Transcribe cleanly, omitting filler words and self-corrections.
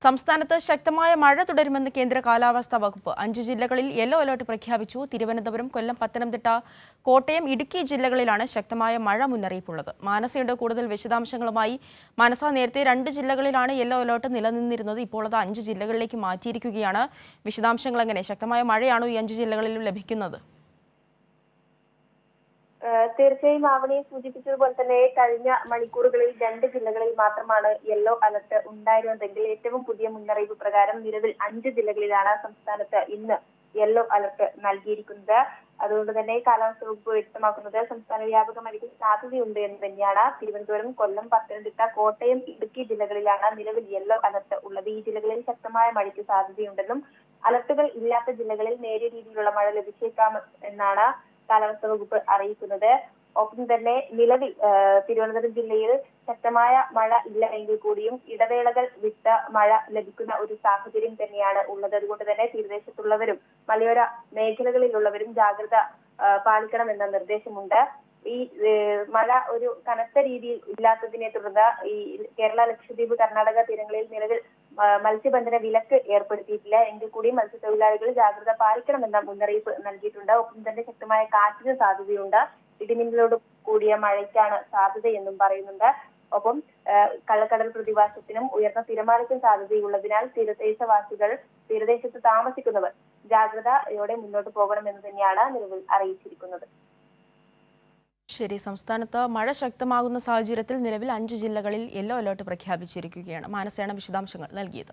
സംസ്ഥാനത്ത് ശക്തമായ മഴ തുടരുമെന്ന് കേന്ദ്ര കാലാവസ്ഥാ വകുപ്പ് 5 ജില്ലകളിൽ യെല്ലോ അലർട്ട് പ്രഖ്യാപിച്ചു. തിരുവനന്തപുരം, കൊല്ലം, പത്തനംതിട്ട, കോട്ടയം, ഇടുക്കി ജില്ലകളിലാണ് ശക്തമായ മഴ മുന്നറിയിപ്പുള്ളത്. മാനസയുടെ കൂടുതൽ വിശദാംശങ്ങളുമായി. മാനസ, നേരത്തെ 2 ജില്ലകളിലാണ് യെല്ലോ അലർട്ട് നിലനിന്നിരുന്നത്. ഇപ്പോൾ അത് 5 ജില്ലകളിലേക്ക് മാറ്റിയിരിക്കുകയാണ്. വിശദാംശങ്ങൾ എങ്ങനെ? ശക്തമായ മഴയാണോ ഈ 5 ജില്ലകളിലും ലഭിക്കുന്നത്? തീർച്ചയായും ആവണിയെ സൂചിപ്പിച്ചതുപോലെ തന്നെ കഴിഞ്ഞ മണിക്കൂറുകളിൽ 2 ജില്ലകളിൽ മാത്രമാണ് യെല്ലോ അലർട്ട് ഉണ്ടായിരുന്നതെങ്കിൽ ഏറ്റവും പുതിയ മുന്നറിയിപ്പ് പ്രകാരം നിലവിൽ 5 ജില്ലകളിലാണ് സംസ്ഥാനത്ത് ഇന്ന് യെല്ലോ അലർട്ട് നൽകിയിരിക്കുന്നത്. അതുകൊണ്ട് തന്നെ കാലാവസ്ഥാ വകുപ്പ് വ്യക്തമാക്കുന്നത് സംസ്ഥാന വ്യാപക മഴയ്ക്ക് സാധ്യതയുണ്ട് എന്ന് തന്നെയാണ്. തിരുവനന്തപുരം, കൊല്ലം, പത്തനംതിട്ട, കോട്ടയം, ഇടുക്കി ജില്ലകളിലാണ് നിലവിൽ യെല്ലോ അലർട്ട് ഉള്ളത്. ഈ ജില്ലകളിൽ ശക്തമായ മഴയ്ക്ക് സാധ്യതയുണ്ടെന്നും അലർട്ടുകൾ ഇല്ലാത്ത ജില്ലകളിൽ നേരിയ രീതിയിലുള്ള മഴ ലഭിച്ചേക്കാം എന്നാണ് കാലാവസ്ഥാ വകുപ്പ് അറിയിക്കുന്നത്. ഒപ്പം തന്നെ നിലവിൽ തിരുവനന്തപുരം ജില്ലയിൽ ശക്തമായ മഴ ഇല്ല എങ്കിൽ കൂടിയും ഇടവേളകൾ വിട്ട മഴ ലഭിക്കുന്ന ഒരു സാഹചര്യം തന്നെയാണ് ഉള്ളത്. അതുകൊണ്ട് തന്നെ തീരദേശത്തുള്ളവരും മലയോര മേഖലകളിലുള്ളവരും ജാഗ്രത പാലിക്കണമെന്ന നിർദ്ദേശമുണ്ട്. ഈ മഴ ഒരു കനത്ത രീതിയിൽ ഇല്ലാത്തതിനെ തുടർന്ന് ഈ കേരള, ലക്ഷദ്വീപ്, കർണാടക തീരങ്ങളിൽ നിലവിൽ മത്സ്യബന്ധന വിലക്ക് ഏർപ്പെടുത്തിയിട്ടില്ല. എങ്കിൽ കൂടി മത്സ്യത്തൊഴിലാളികൾ ജാഗ്രത പാലിക്കണമെന്ന മുന്നറിയിപ്പ് നൽകിയിട്ടുണ്ട്. ഒപ്പം തന്നെ ശക്തമായ കാറ്റിന് സാധ്യതയുണ്ട്. ഇടിമിന്നലോട് കൂടിയ മഴയ്ക്കാണ് സാധ്യതയെന്നും പറയുന്നുണ്ട്. ഒപ്പം കള്ളക്കടൽ പ്രതിഭാസത്തിനും ഉയർന്ന തിരമാലയ്ക്കും സാധ്യതയുള്ളതിനാൽ തീരദേശത്ത് താമസിക്കുന്നവർ ജാഗ്രതയോടെ മുന്നോട്ട് പോകണമെന്ന് തന്നെയാണ് നിലവിൽ അറിയിച്ചിരിക്കുന്നത്. ശരി, സംസ്ഥാനത്ത് മഴ ശക്തമാകുന്ന സാഹചര്യത്തിൽ നിലവിൽ 5 ജില്ലകളിൽ യെല്ലോ അലർട്ട് പ്രഖ്യാപിച്ചിരിക്കുകയാണ്. മാനസയാണ് വിശദാംശങ്ങൾ നൽകിയത്.